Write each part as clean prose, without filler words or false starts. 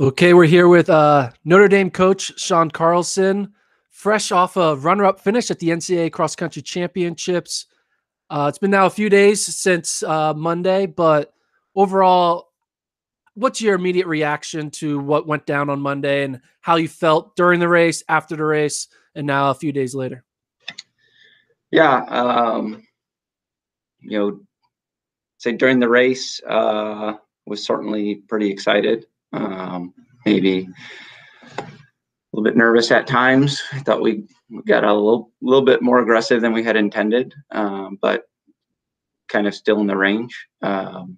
Okay, we're here with Notre Dame coach Sean Carlson, fresh off a runner-up finish at the NCAA Cross Country Championships. It's been now a few days since Monday, but overall, what's your immediate reaction to what went down on Monday and how you felt during the race, after the race, and now a few days later? Yeah, say during the race, was certainly pretty excited. Maybe a little bit nervous at times. I thought we got a little bit more aggressive than we had intended, but kind of still in the range. And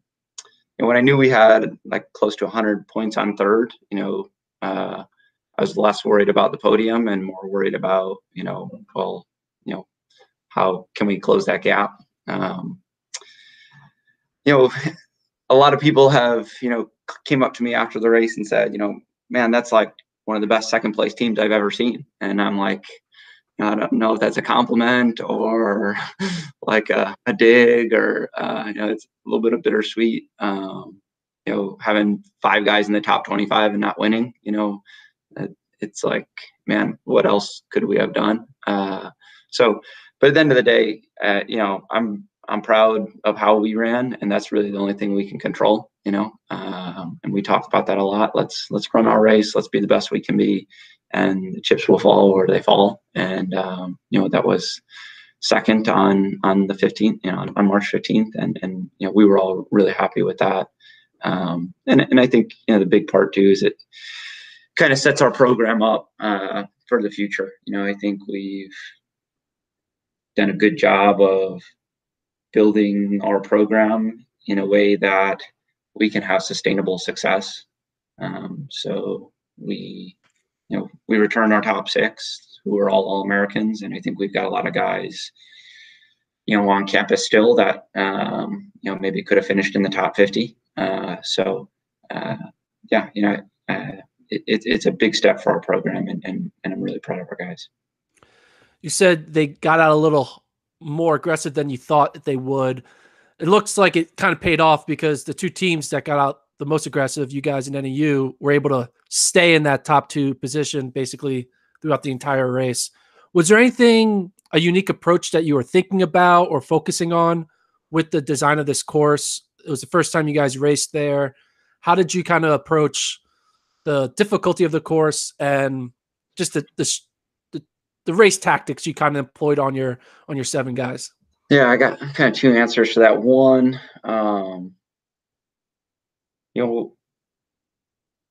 when I knew we had like close to 100 points on third, I was less worried about the podium and more worried about, how can we close that gap? A lot of people have, came up to me after the race and said, man, that's like one of the best second place teams I've ever seen. And I'm like, I don't know if that's a compliment or like a dig or, it's a little bit of bittersweet. Having 5 guys in the top 25 and not winning, it's like, man, what else could we have done? But at the end of the day, I'm proud of how we ran, and that's really the only thing we can control, and we talked about that a lot. Let's run our race. Let's be the best we can be, and the chips will fall where they fall. And, that was second on the 15th, on March 15th. And we were all really happy with that. And I think, the big part too, is it kind of sets our program up, for the future. I think we've done a good job of building our program in a way that we can have sustainable success. So we returned our top 6, who are all Americans, and I think we've got a lot of guys, on campus still that maybe could have finished in the top 50. It's a big step for our program, and I'm really proud of our guys. You said they got out a little more aggressive than you thought that they would. It looks like it kind of paid off because the 2 teams that got out the most aggressive, you guys and NAU, were able to stay in that top 2 position basically throughout the entire race. Was there anything, a unique approach that you were thinking about or focusing on with the design of this course? It was the first time you guys raced there. How did you kind of approach the difficulty of the course and just the race tactics you kind of employed on your 7 guys? Yeah, I got kind of 2 answers to that. One,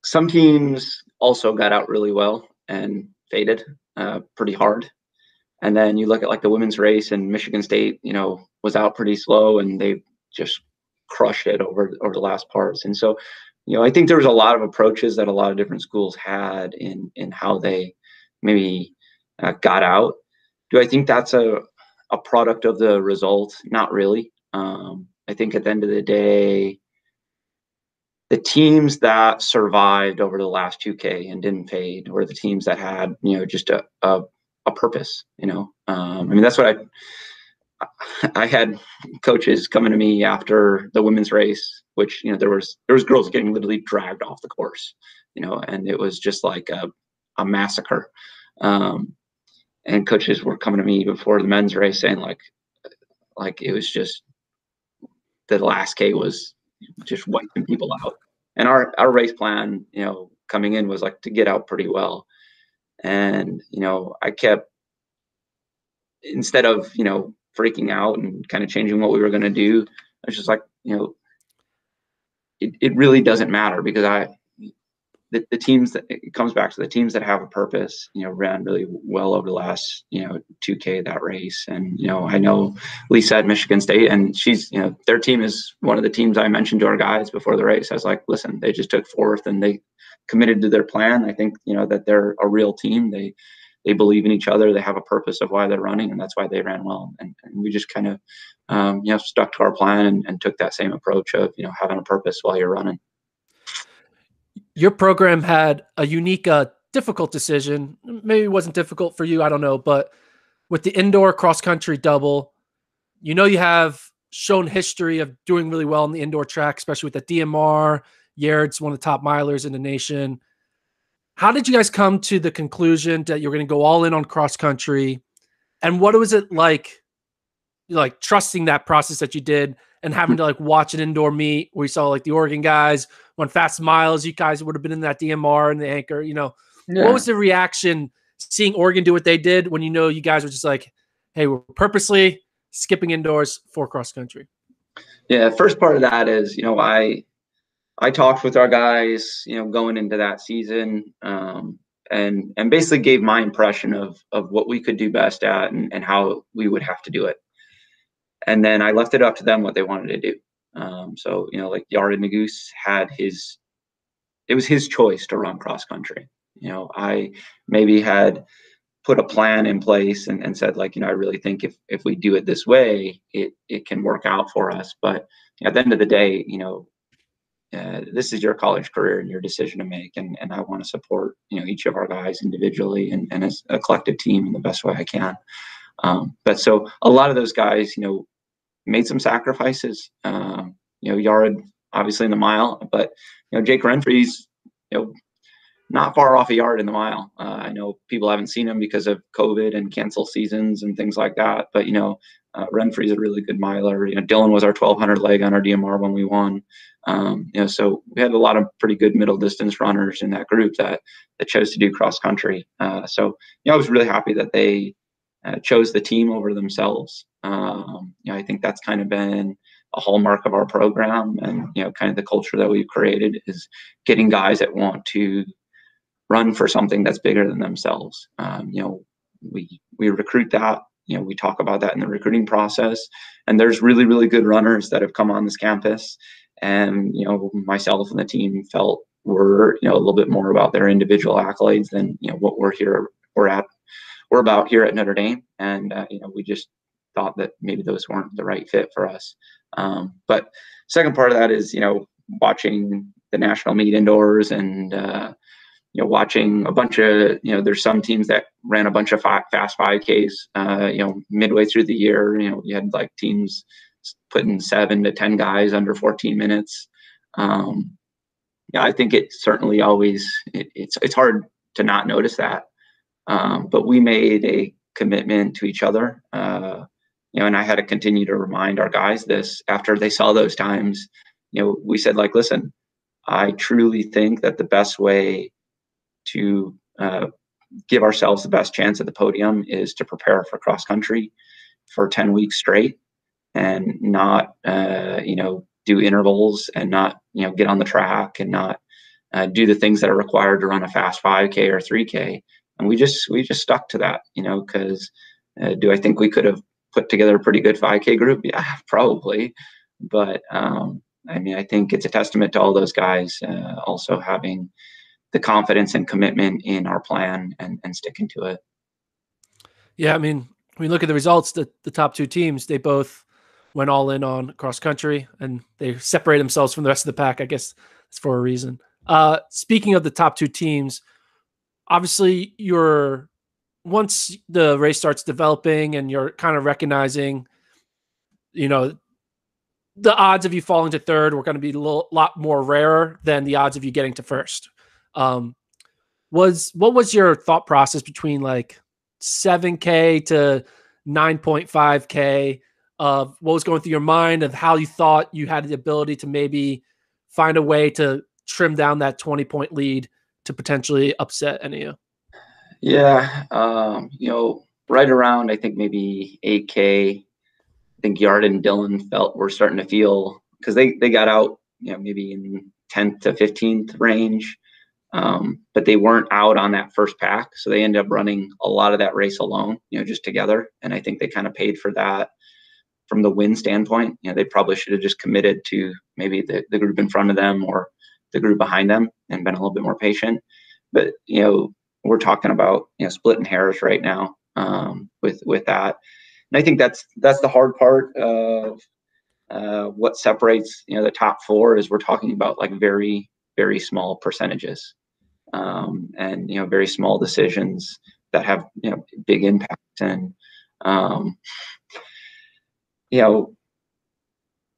some teams also got out really well and faded pretty hard. And then you look at like the women's race, and Michigan State, was out pretty slow, and they just crushed it over the last parts. And so, I think there was a lot of approaches that a lot of different schools had in how they maybe got out. Do I think that's a product of the result? Not really. I think at the end of the day, the teams that survived over the last 2K and didn't fade were the teams that had, just a purpose. That's what I had coaches coming to me after the women's race, which, there was girls getting literally dragged off the course, and it was just like a massacre. And coaches were coming to me before the men's race saying like it was just the last K was just wiping people out. And our race plan, coming in was like to get out pretty well. And, I kept, instead of, freaking out and kind of changing what we were going to do, I was just like, it really doesn't matter, because the teams that, it comes back to the teams that have a purpose, ran really well over the last, 2K, that race. And, I know Lisa at Michigan State, and she's, their team is one of the teams I mentioned to our guys before the race. I was like, listen, they just took 4th and they committed to their plan. I think, that they're a real team. They believe in each other. They have a purpose of why they're running, and that's why they ran well. And we just kind of, stuck to our plan and took that same approach of, having a purpose while you're running. Your program had a unique, difficult decision. Maybe it wasn't difficult for you, I don't know, but with the indoor cross-country double, you have shown history of doing really well in the indoor track, especially with the DMR. Yared's one of the top milers in the nation. How did you guys come to the conclusion that you're going to go all in on cross country? And what was it like trusting that process that you did and having to like watch an indoor meet where you saw like the Oregon guys won fast miles? You guys would have been in that DMR and the anchor, What was the reaction seeing Oregon do what they did when you guys were just like, hey, we're purposely skipping indoors for cross country? Yeah, first part of that is, I talked with our guys, going into that season, and basically gave my impression of what we could do best at and how we would have to do it. And then I left it up to them what they wanted to do. So, like Yared Nuguse it was his choice to run cross country. I maybe had put a plan in place and said, like, I really think if we do it this way, it can work out for us. But at the end of the day, this is your college career and your decision to make. And I want to support, each of our guys individually and as a collective team in the best way I can. But so a lot of those guys, made some sacrifices. Yared obviously in the mile, but Jake Renfree's not far off a yard in the mile. I know people haven't seen him because of COVID and cancel seasons and things like that, but Renfree's a really good miler. Dylan was our 1200 leg on our DMR when we won. So we had a lot of pretty good middle distance runners in that group that chose to do cross country. So I was really happy that they chose the team over themselves. I think that's kind of been a hallmark of our program, and kind of the culture that we've created is getting guys that want to run for something that's bigger than themselves. We recruit that. We talk about that in the recruiting process, and there's really, really good runners that have come on this campus, and myself and the team felt we're a little bit more about their individual accolades than what we're about here at Notre Dame, and we just thought that maybe those weren't the right fit for us. But second part of that is watching the national meet indoors and watching a bunch of there's some teams that ran a bunch of fast 5Ks midway through the year. You had like teams putting 7 to 10 guys under 14 minutes. I think it certainly always it's hard to not notice that. But we made a commitment to each other, and I had to continue to remind our guys this after they saw those times. We said, like, listen, I truly think that the best way to give ourselves the best chance at the podium is to prepare for cross country for 10 weeks straight and not, do intervals and not, get on the track and not do the things that are required to run a fast 5K or 3K. And we just stuck to that, because do I think we could have put together a pretty good 5K group? Yeah, probably. But I think it's a testament to all those guys also having the confidence and commitment in our plan and sticking to it. Yeah, when you look at the results, the top two teams, they both went all in on cross country and they separate themselves from the rest of the pack. I guess it's for a reason. Speaking of the top two teams, obviously once the race starts developing and you're kind of recognizing, the odds of you falling to third were going to be a lot more rarer than the odds of you getting to first. What was your thought process between like 7K to 9.5K of what was going through your mind of how you thought you had the ability to maybe find a way to trim down that 20-point lead to potentially upset NAU? Yeah. Right around, I think maybe 8K, I think Yared and Dylan were starting to feel, because they got out, maybe in 10th to 15th range. But they weren't out on that first pack. So they ended up running a lot of that race alone, just together. And I think they kind of paid for that from the win standpoint. They probably should have just committed to maybe the group in front of them or the group behind them and been a little bit more patient. But, we're talking about, splitting hairs right now with that. And I think that's the hard part of what separates, the top four is we're talking about like very, very small percentages. And very small decisions that have big impact. And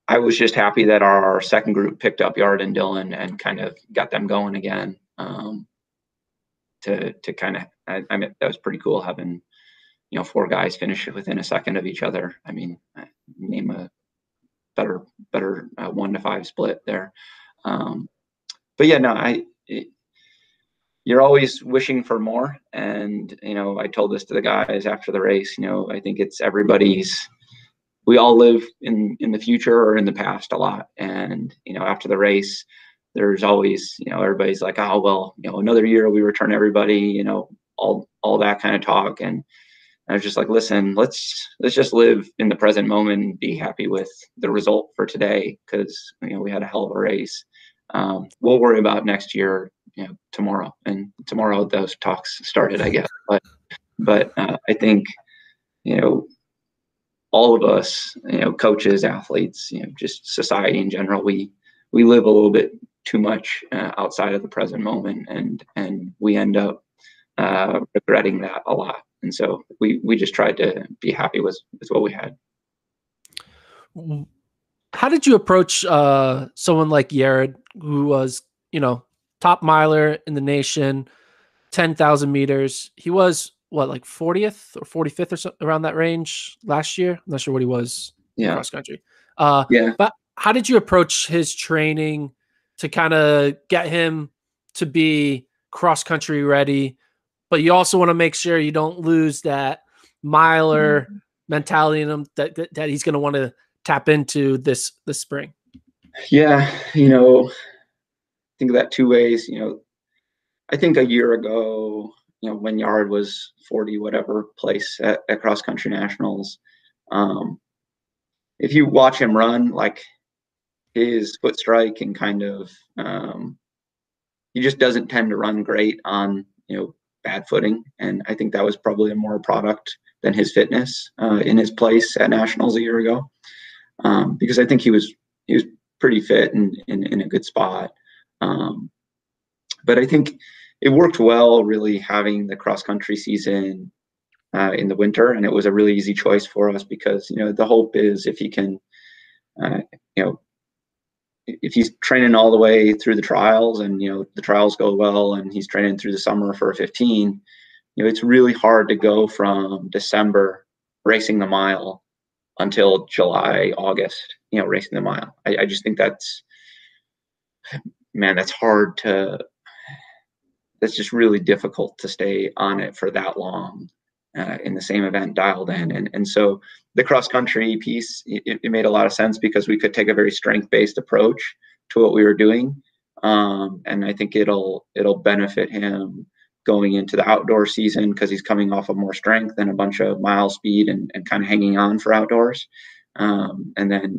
I was just happy that our second group picked up Yared and Dylan and kind of got them going again. To kind of, I mean, that was pretty cool having, 4 guys finish it within a second of each other. I mean, name a better 1 to 5 split there. But yeah, no, you're always wishing for more. And, I told this to the guys after the race, I think it's we all live in the future or in the past a lot. And, after the race, there's always, everybody's like, oh, well, another year we return everybody, all that kind of talk. And I was just like, listen, let's just live in the present moment and be happy with the result for today. Cause we had a hell of a race. We'll worry about next year, tomorrow, and tomorrow those talks started, I guess. But I think, all of us, coaches, athletes, just society in general, we live a little bit too much outside of the present moment, and we end up regretting that a lot. And so we just tried to be happy with what we had. How did you approach someone like Yared, who was, top miler in the nation, 10,000 meters? He was what, like 40th or 45th or so, around that range last year? I'm not sure what he was cross country. But how did you approach his training to kind of get him to be cross country ready? But you also want to make sure you don't lose that miler mentality in him that he's going to want to tap into this spring. Yeah, I think of that 2 ways. I think a year ago, when Yared was 40 whatever place at cross country nationals, if you watch him run, like his foot strike and kind of he just doesn't tend to run great on bad footing, and I think that was probably a more product than his fitness in his place at nationals a year ago, because I think he was pretty fit and in a good spot. But I think it worked well, really, having the cross country season in the winter, and it was a really easy choice for us because the hope is if he can, if he's training all the way through the trials and the trials go well, and he's training through the summer for a 15, it's really hard to go from December racing the mile until July, August, racing the mile. I just think that's hard that's just really difficult to stay on it for that long in the same event dialed in. And so the cross country piece, it made a lot of sense because we could take a very strength-based approach to what we were doing. And I think it'll benefit him going into the outdoor season because he's coming off of more strength and a bunch of mile speed and kind of hanging on for outdoors. And then,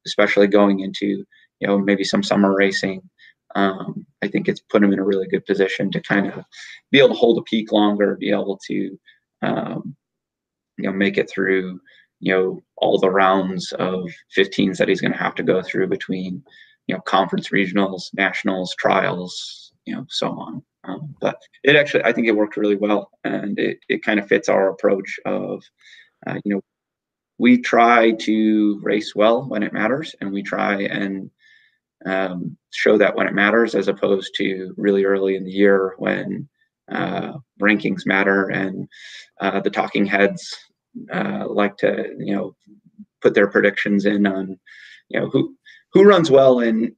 especially going into, maybe some summer racing, I think it's put him in a really good position to kind of be able to hold a peak longer, be able to, make it through, all the rounds of 15s that he's going to have to go through between, conference, regionals, nationals, trials, so on. But I think it worked really well, and it kind of fits our approach of, we try to race well when it matters, and we try and show that when it matters, as opposed to really early in the year when rankings matter and the talking heads like to put their predictions in on who runs well in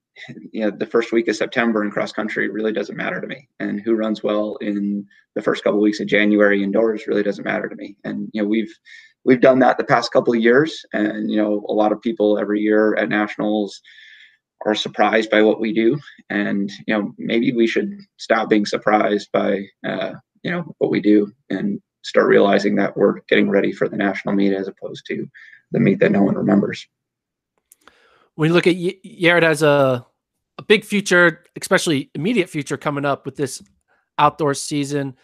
the first week of September in cross country really doesn't matter to me, and who runs well in the first couple of weeks of January indoors really doesn't matter to me. And we've done that the past couple of years, and a lot of people every year at nationals are surprised by what we do, and maybe we should stop being surprised by what we do and start realizing that we're getting ready for the national meet as opposed to the meet that no one remembers. When you look at Yared as a big future, especially immediate future coming up with this outdoor season,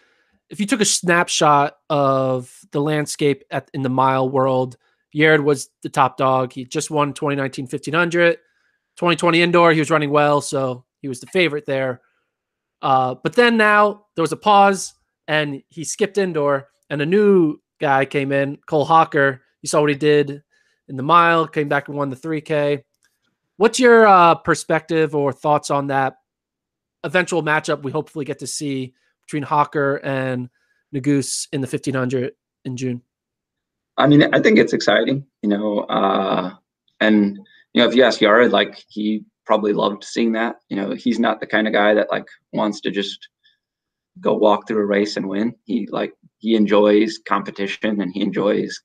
if you took a snapshot of the landscape in the mile world, Yared was the top dog. He just won 2019 1500. 2020 indoor, he was running well, so he was the favorite there. But then now there was a pause, and he skipped indoor, and a new guy came in, Hocker. You saw what he did in the mile, came back and won the 3K. What's your perspective or thoughts on that eventual matchup we hopefully get to see between Hocker and Nuguse in the 1500 in June? I mean, I think it's exciting, and if you ask Yared, like, he probably loved seeing that. He's not the kind of guy that like wants to just go walk through a race and win. He enjoys competition and he enjoys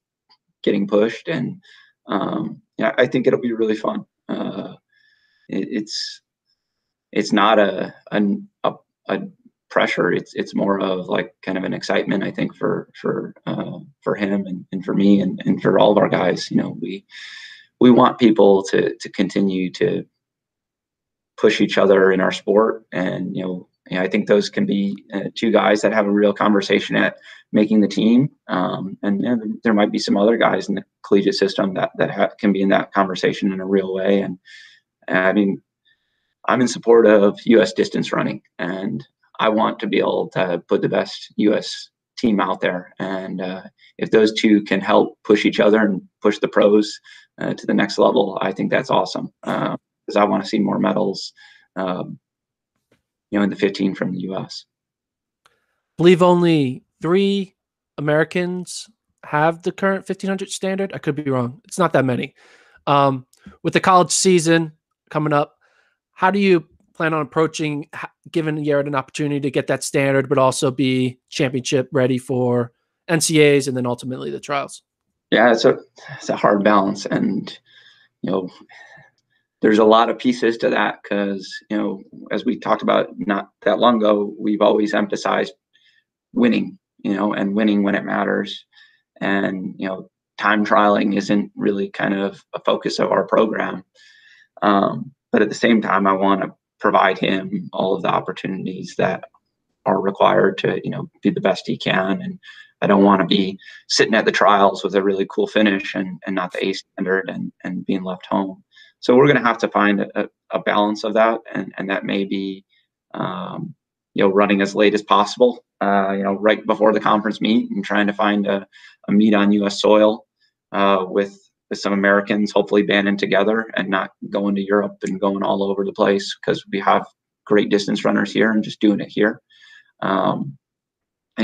getting pushed, and yeah, I think it'll be really fun. It's not a pressure. It's more of like kind of an excitement, I think, for him and for me and for all of our guys. We want people to continue to push each other in our sport, and I think those can be two guys that have a real conversation at making the team, and there might be some other guys in the collegiate system that can be in that conversation in a real way. And I mean, I'm in support of U.S. distance running, and I want to be able to put the best U.S. team out there. And if those two can help push each other and push the pros to the next level, I think that's awesome. Because I want to see more medals, in the 15 from the U.S. I believe only 3 Americans have the current 1500 standard. I could be wrong. It's not that many. With the college season coming up, how do you plan on approaching giving Yared an opportunity to get that standard, but also be championship ready for NCAAs and then ultimately the trials? Yeah, it's a hard balance, and there's a lot of pieces to that because as we talked about not that long ago, we've always emphasized winning, and winning when it matters, and time trialing isn't really kind of a focus of our program. But at the same time, I want to provide him all of the opportunities that are required to, be the best he can. And I don't want to be sitting at the trials with a really cool finish and not the A standard and being left home. So we're going to have to find a balance of that. And that may be, running as late as possible, right before the conference meet, and trying to find a meet on U.S. soil with some Americans hopefully banding together and not going to Europe and going all over the place, because we have great distance runners here and just doing it here, and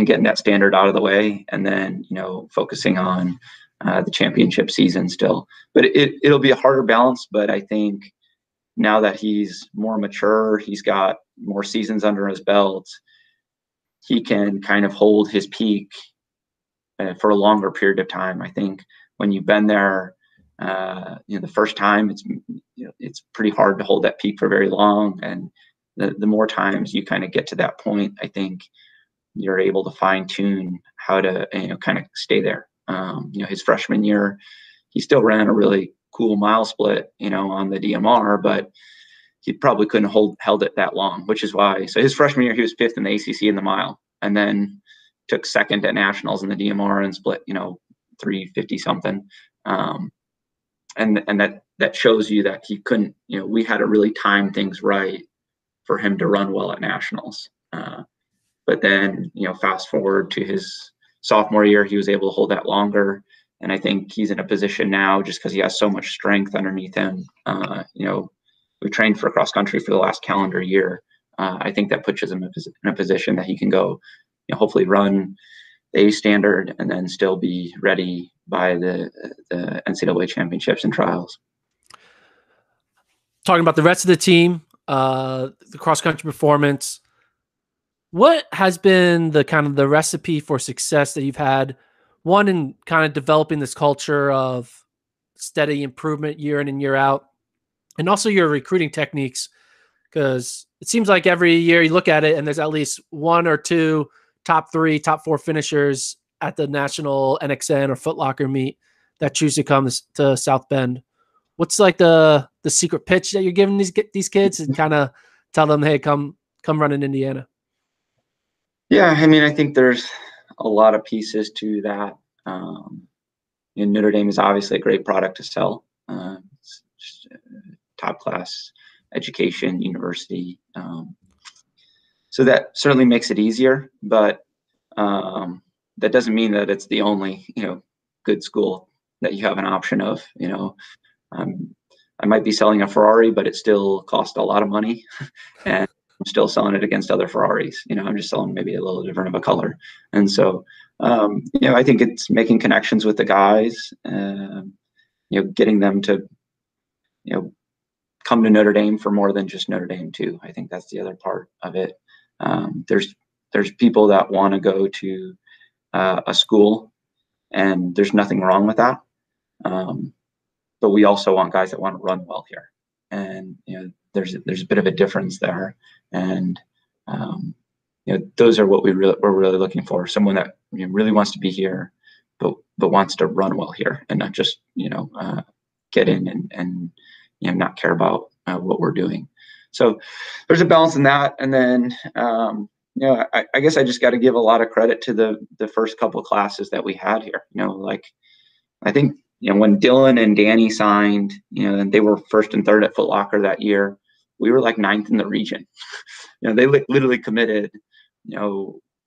getting that standard out of the way, and then focusing on the championship season still. But it'll be a harder balance. But I think now that he's more mature, he's got more seasons under his belt, he can kind of hold his peak for a longer period of time. I think when you've been there, the first time, it's pretty hard to hold that peak for very long. And the more times you kind of get to that point, I think you're able to fine tune how to kind of stay there. His freshman year, he still ran a really cool mile split, on the DMR, but he probably couldn't held it that long, which is why. So his freshman year, he was 5th in the ACC in the mile, and then took 2nd at nationals in the DMR and split, 350 something. And that shows you that he couldn't, we had to really time things right for him to run well at nationals. But then, fast forward to his sophomore year, he was able to hold that longer. And I think he's in a position now, just because he has so much strength underneath him. We trained for cross country for the last calendar year. I think that puts him in a position that he can go, hopefully run the A standard and then still be ready by the NCAA championships and trials. Talking about the rest of the team, the cross country performance, what has been the kind of the recipe for success that you've had, one, in kind of developing this culture of steady improvement year in and year out, and also your recruiting techniques? Because it seems like every year you look at it and there's at least 1 or 2 top 3, top 4 finishers at the national NXN or Foot Locker meet that choose to come to South Bend. What's like the secret pitch that you're giving these kids, and kind of tell them, hey, come run in Indiana? Yeah, I mean, I think there's a lot of pieces to that. Notre Dame is obviously a great product to sell. It's just top class education, university. So that certainly makes it easier, but that doesn't mean that it's the only, good school that you have an option of. I might be selling a Ferrari, but it still cost a lot of money, and I'm still selling it against other Ferraris. I'm just selling maybe a little different of a color. And so, I think it's making connections with the guys, getting them to, come to Notre Dame for more than just Notre Dame too. I think that's the other part of it. There's people that want to go to a school, and there's nothing wrong with that. But we also want guys that want to run well here, and there's a bit of a difference there, and those are what we're really looking for. Someone that really wants to be here, but wants to run well here, and not just get in and not care about what we're doing. So there's a balance in that, and then I guess I just got to give a lot of credit to the first couple of classes that we had here. I think when Dylan and Danny signed, and they were first and third at Foot Locker that year, we were like 9th in the region. They literally committed,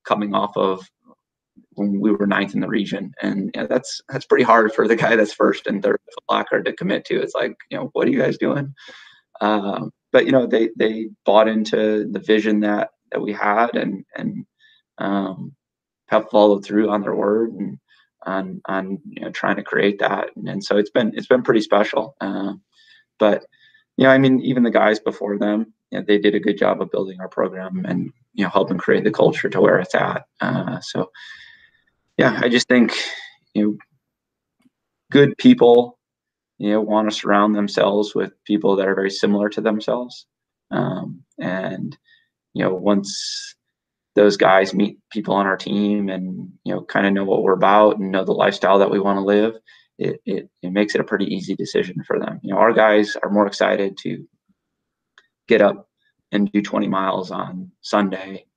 coming off of when we were 9th in the region, and that's pretty hard for the guy that's first and third at Foot Locker to commit to. It's like, what are you guys doing? But they bought into the vision that we had, and have followed through on their word and on trying to create that, and so it's been pretty special. But even the guys before them, they did a good job of building our program and helping create the culture to where it's at. So yeah, I just think good people want to surround themselves with people that are very similar to themselves, and once those guys meet people on our team and kind of know what we're about and know the lifestyle that we want to live, it makes it a pretty easy decision for them. Our guys are more excited to get up and do 20 miles on Sunday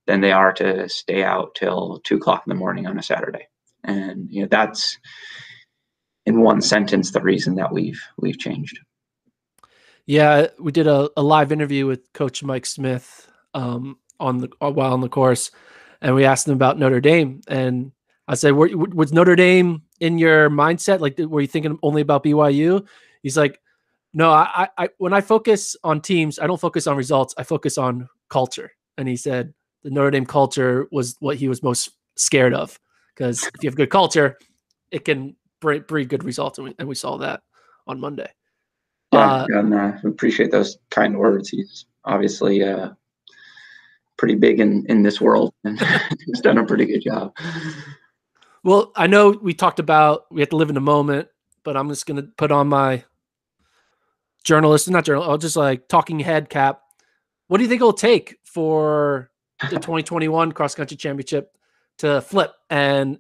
than they are to stay out till 2:00 in the morning on a Saturday. And that's, in one sentence, the reason that we've changed. Yeah, we did a live interview with Coach Mike Smith while on the course, and we asked him about Notre Dame, and I said, was Notre Dame in your mindset? Like, were you thinking only about BYU? He's like, no, I when I focus on teams, I don't focus on results. I focus on culture. And he said the Notre Dame culture was what he was most scared of, because if you have good culture, it can breed good results, and we saw that on Monday. Yeah, and I appreciate those kind words. He's obviously pretty big in this world, and he's done a pretty good job. Well, I know we talked about we have to live in the moment, but I'm just going to put on my I'll just like talking head cap. What do you think it'll take for the 2021 cross country championship to flip and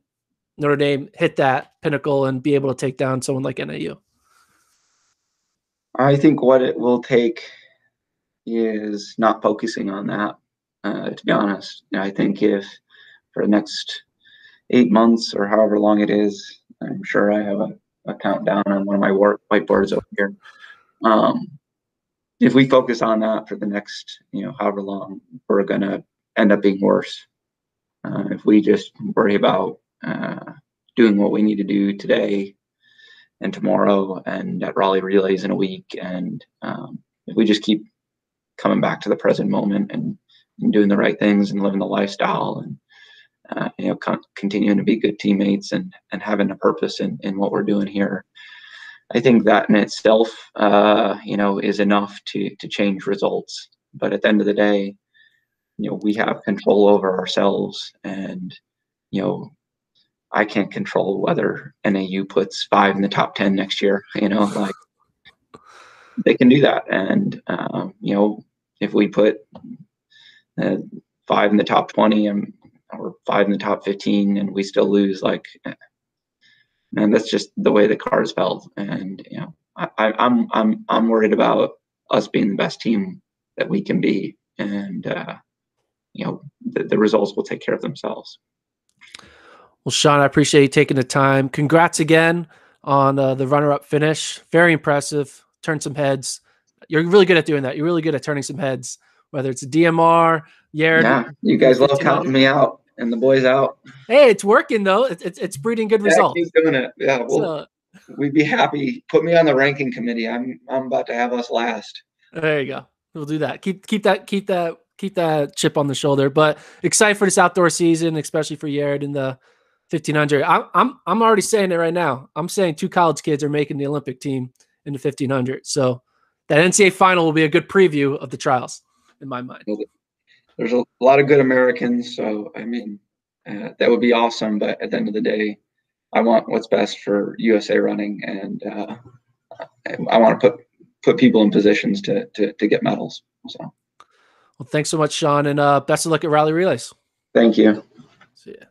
Notre Dame hit that pinnacle and be able to take down someone like NAU? I think what it will take is not focusing on that, to be honest. I think if for the next 8 months or however long it is, I'm sure I have a countdown on one of my whiteboards over here. If we focus on that for the next, however long, we're going to end up being worse. If we just worry about doing what we need to do today and tomorrow and at Raleigh Relays in a week, and if we just keep coming back to the present moment and doing the right things and living the lifestyle and continuing to be good teammates and having a purpose in what we're doing here, I think that in itself, is enough to change results. But at the end of the day, we have control over ourselves, and I can't control whether NAU puts 5 in the top 10 next year. Like, they can do that, and if we put 5 in the top 20 or 5 in the top 15 and we still lose, like, and that's just the way the cards fell. And I'm worried about us being the best team that we can be, and the results will take care of themselves. Well, Sean, I appreciate you taking the time. Congrats again on the runner-up finish. Very impressive. Turned some heads. You're really good at doing that. You're really good at turning some heads, whether it's a DMR, Yared. Yeah, you guys love counting me out and the boys out. Hey, it's working though. It's breeding good results. Keep doing it. Yeah. we'd be happy. Put me on the ranking committee. I'm about to have us last. There you go. We'll do that. Keep that chip on the shoulder. But excited for this outdoor season, especially for Yared in the 1500. I'm already saying it right now. I'm saying 2 college kids are making the Olympic team in the 1500. So that NCAA final will be a good preview of the trials in my mind. There's a lot of good Americans, so I mean that would be awesome. But at the end of the day, I want what's best for USA running, and I want to put people in positions to get medals. So, well, thanks so much, Sean, and best of luck at Rally Relays. Thank you. See ya.